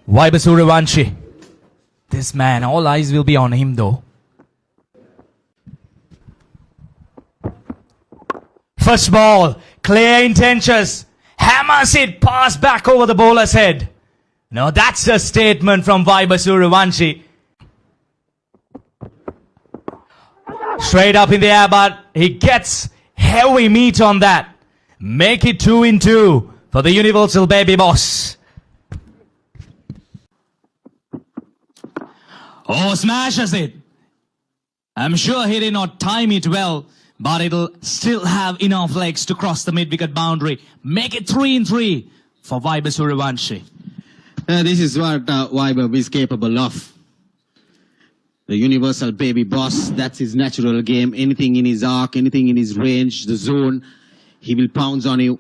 Vaibhav Sooryavanshi. This man, all eyes will be on him though. First ball, clear intentions. Hammers it, pass back over the bowler's head. Now that's a statement from Vaibhav Sooryavanshi. Straight up in the air, but he gets heavy meat on that. Make it 2-2 for the Universal Baby Boss. Oh, smashes it. I'm sure he did not time it well, but it'll still have enough legs to cross the mid-wicket boundary. Make it 3-3 for Vaibhav Sooryavanshi. This is what Vaibhav is capable of. The Universal Baby Boss, that's his natural game. Anything in his arc, anything in his range, the zone, he will pounce on you.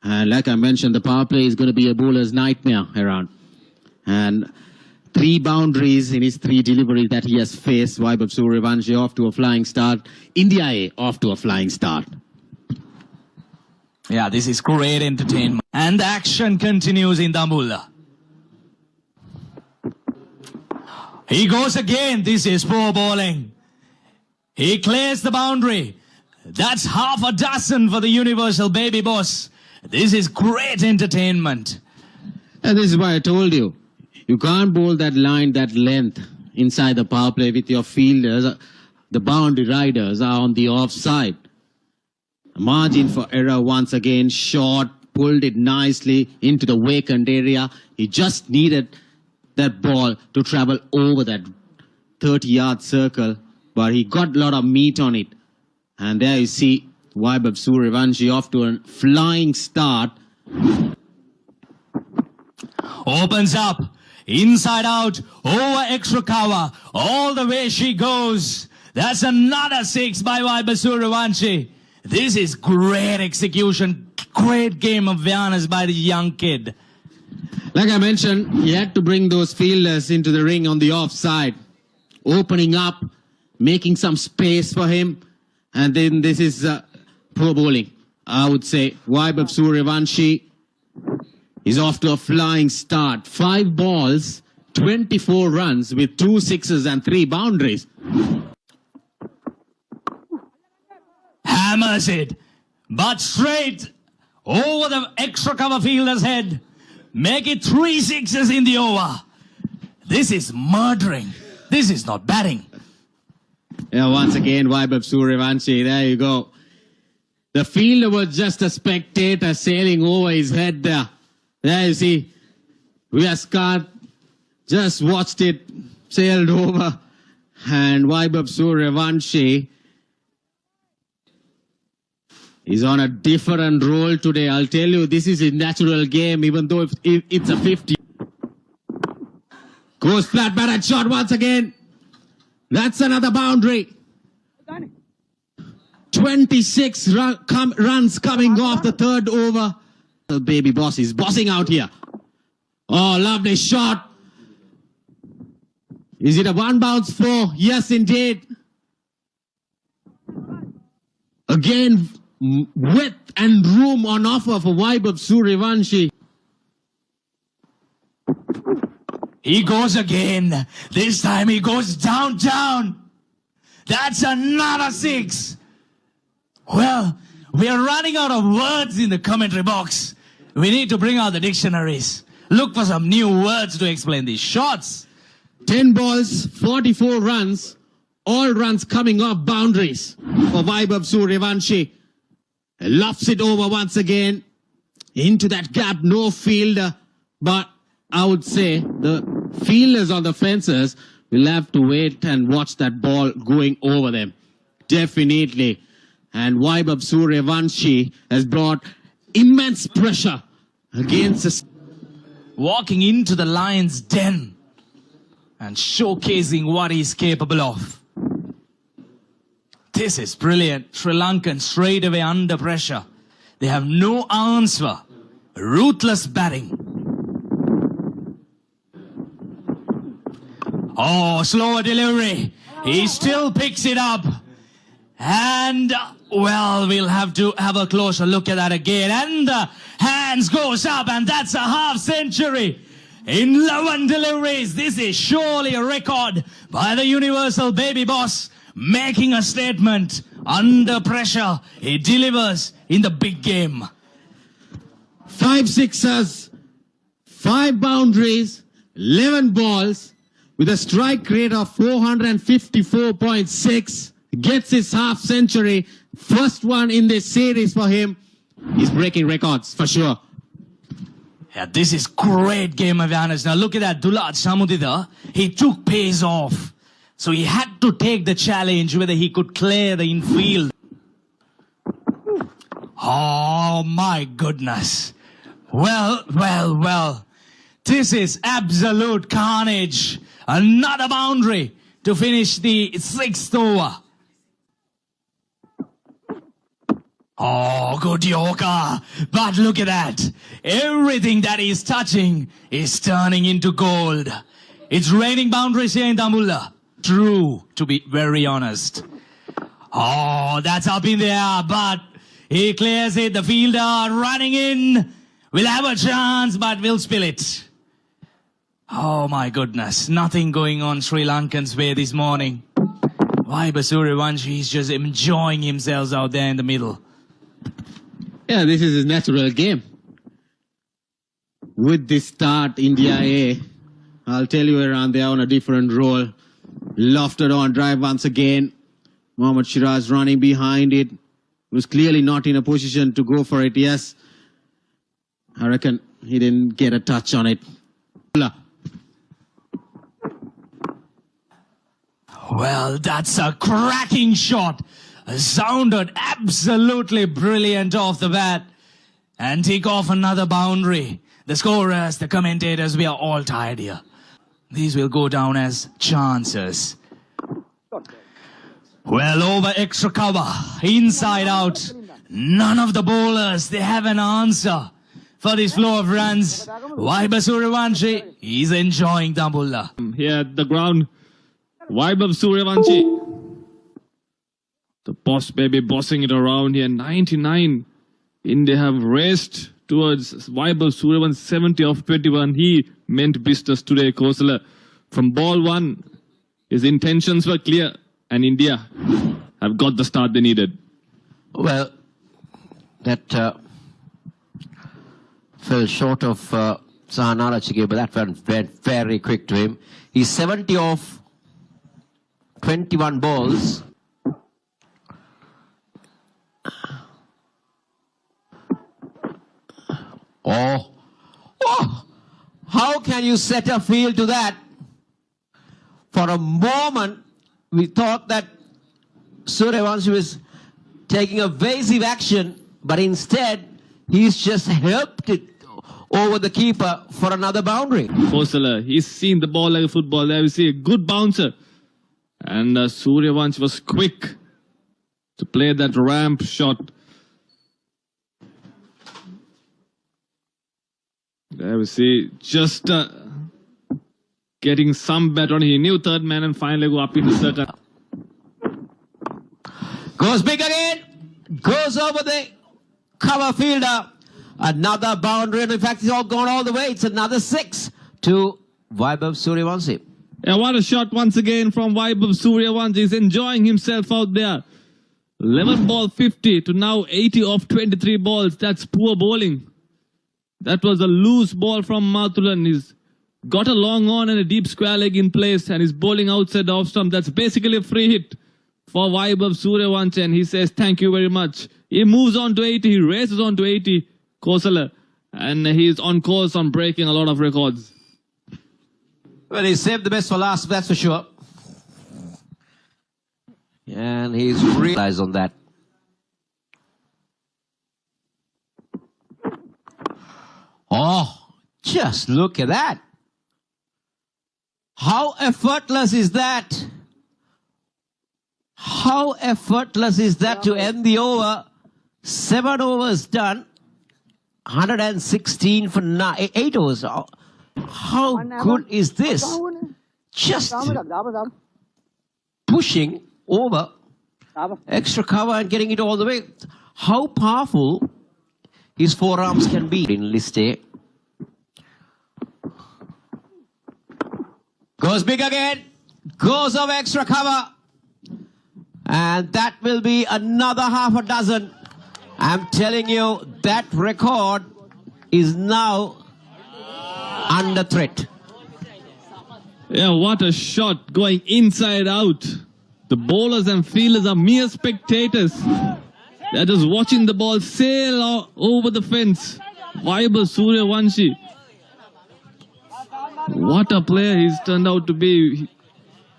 And like I mentioned, the power play is going to be a bowler's nightmare around. And 3 boundaries in his 3 deliveries that he has faced. Vaibhav Sooryavanshi off to a flying start. India A off to a flying start. Yeah, this is great entertainment. And the action continues in Dambulla. He goes again. This is poor bowling. He clears the boundary. That's half a dozen for the Universal Baby Boss. This is great entertainment. And this is why I told you. You can't bowl that line, that length inside the power play with your fielders. The boundary riders are on the offside. Margin for error once again. Short, pulled it nicely into the vacant area. He just needed that ball to travel over that 30-yard circle, but he got a lot of meat on it. And there you see Vaibhav Sooryavanshi off to a flying start. Opens up, inside out, over extra cover, all the way she goes. That's another 6 by Vaibhav Sooryavanshi. This is great execution, great game of awareness by the young kid. Like I mentioned, he had to bring those fielders into the ring on the offside, opening up, making some space for him. And then this is poor bowling, I would say. Vaibhav Sooryavanshi is off to a flying start. 5 balls, 24 runs with 2 sixes and 3 boundaries. Hammers it, but straight over the extra cover fielder's head. Make it 3 sixes in the over. This is murdering. This is not batting. Yeah, once again, Vaibhav Sooryavanshi, there you go. The fielder was just a spectator sailing over his head there. There you see, Vyaskat just watched it, sailed over. And Vaibhav Sooryavanshi is on a different role today. I'll tell you, this is a natural game, even though it's a 50. Goes flat batted shot once again. That's another boundary. 26 runs coming off the 3rd over. The Baby Boss is bossing out here. Oh, lovely shot. Is it a 1 bounce 4? Yes, indeed. Again, width and room on offer for Vaibhav Sooryavanshi. He goes again. This time he goes down. That's another 6. Well, we are running out of words in the commentary box. We need to bring out the dictionaries. Look for some new words to explain these shots. 10 balls, 44 runs. All runs coming off boundaries for Vaibhav Sooryavanshi. Lofts it over once again. Into that gap, no fielder. But I would say the fielders on the fences will have to wait and watch that ball going over them. Definitely. And Vaibhav Sooryavanshi has brought immense pressure against us. Walking into the lion's den and showcasing what he's capable of. This is brilliant. Sri Lankan straight away under pressure. They have no answer. Ruthless batting. Oh, slower delivery. He still picks it up. And, well, we'll have to have a closer look at that again. And the hands goes up, and that's a half century. in 11 deliveries. This is surely a record by the universal baby boss, making a statement. Under pressure, he delivers in the big game. 5 sixers, 5 boundaries, 11 balls, with a strike rate of 454.6. Gets his half century. First one in this series for him. He's breaking records for sure. Yeah, this is great game awareness. Now look at that, Dulad Samudida. He took pace off. So he had to take the challenge whether he could clear the infield. Oh my goodness. Well. This is absolute carnage. Another boundary to finish the 6th over. Oh, good yoga. But look at that. Everything that he's touching is turning into gold. It's raining boundaries here in Dambulla. True, to be very honest. Oh, that's up in the air, but he clears it. The fielder running in. We'll have a chance, but we'll spill it. Oh my goodness. Nothing going on Sri Lankan's way this morning. Vaibhav Sooryavanshi is just enjoying himself out there in the middle. Yeah, this is his natural game. With this start, India A, I'll tell you around there on a different role. Lofted on drive once again. Mohammad Shiraz running behind it. Was clearly not in a position to go for it. Yes, I reckon he didn't get a touch on it. Well, that's a cracking shot. Sounded absolutely brilliant off the bat. And take off another boundary. The scorers, the commentators, we are all tired here. These will go down as chances. Well, over extra cover, inside out. None of the bowlers, they have an answer for this flow of runs. Vaibhav Sooryavanshi, he's enjoying Dambulla. Here at the ground, Vaibhav Sooryavanshi. The boss baby bossing it around here. 99. India have raced towards Vaibhav Sooryavanshi 70 of 21. He meant business today, Kosala. From ball 1, his intentions were clear. And India have got the start they needed. Well, that fell short of Sahanara Chige, but that went very quick to him. He's 70 off 21 balls. Oh, how can you set a field to that? For a moment, we thought that Sooryavanshi was taking evasive action, but instead, he's just helped it over the keeper for another boundary. Kosala, he's seen the ball like a football. There we see a good bouncer. And Sooryavanshi was quick to play that ramp shot. There we see just getting some bet on. He knew third man and finally go up in the circle. Goes big again. Goes over the cover fielder. Another boundary. And in fact, it's all gone all the way. It's another 6 to Vaibhav Sooryavanshi. Yeah, what a shot once again from Vaibhav Sooryavanshi. He's enjoying himself out there. 11 ball 50 to now 80 off 23 balls. That's poor bowling. That was a loose ball from Mathulan. He's got a long on and a deep square leg in place and he's bowling outside the off stump. That's basically a free hit for Vaibhav Sooryavanshi and he says thank you very much. He moves on to 80. He races on to 80. Kosala. And he's on course on breaking a lot of records. Well, he saved the best for last, that's for sure. And he's realized on that. Oh, just look at that. How effortless is that? How effortless is that to end the over? 7 overs done. 116 for 8 overs. How good is this? Just pushing over extra cover and getting it all the way. How powerful his forearms can be in list A. Goes big again. Goes over extra cover. And that will be another half a dozen. I'm telling you, that record is now under threat. Yeah, what a shot going inside out. The bowlers and fielders are mere spectators. They're just watching the ball sail over the fence. Vaibhav Sooryavanshi. What a player he's turned out to be.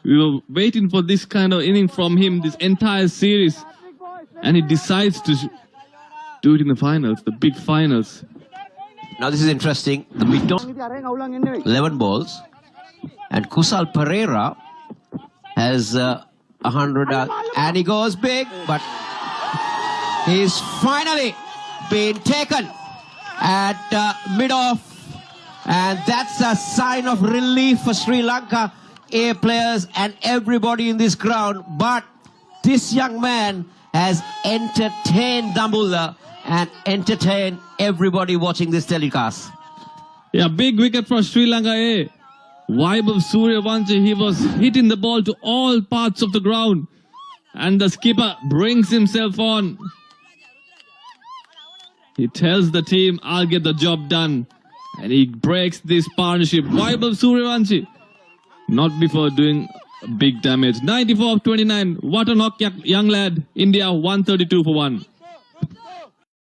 We were waiting for this kind of inning from him this entire series. And he decides to do it in the finals, the big finals. Now this is interesting. The mid-on 11 balls. And Kusal Pereira has 100 and he goes big, but he's finally been taken at mid-off. And that's a sign of relief for Sri Lanka A players and everybody in this ground. But this young man has entertained Dambulla and entertained everybody watching this telecast. Yeah, big wicket for Sri Lanka A. Vaibhav Sooryavanshi, he was hitting the ball to all parts of the ground. And the skipper brings himself on. He tells the team, I'll get the job done. And he breaks this partnership. Vaibhav Sooryavanshi, not before doing big damage. 94 of 29. What a knock, young lad. India 132 for 1.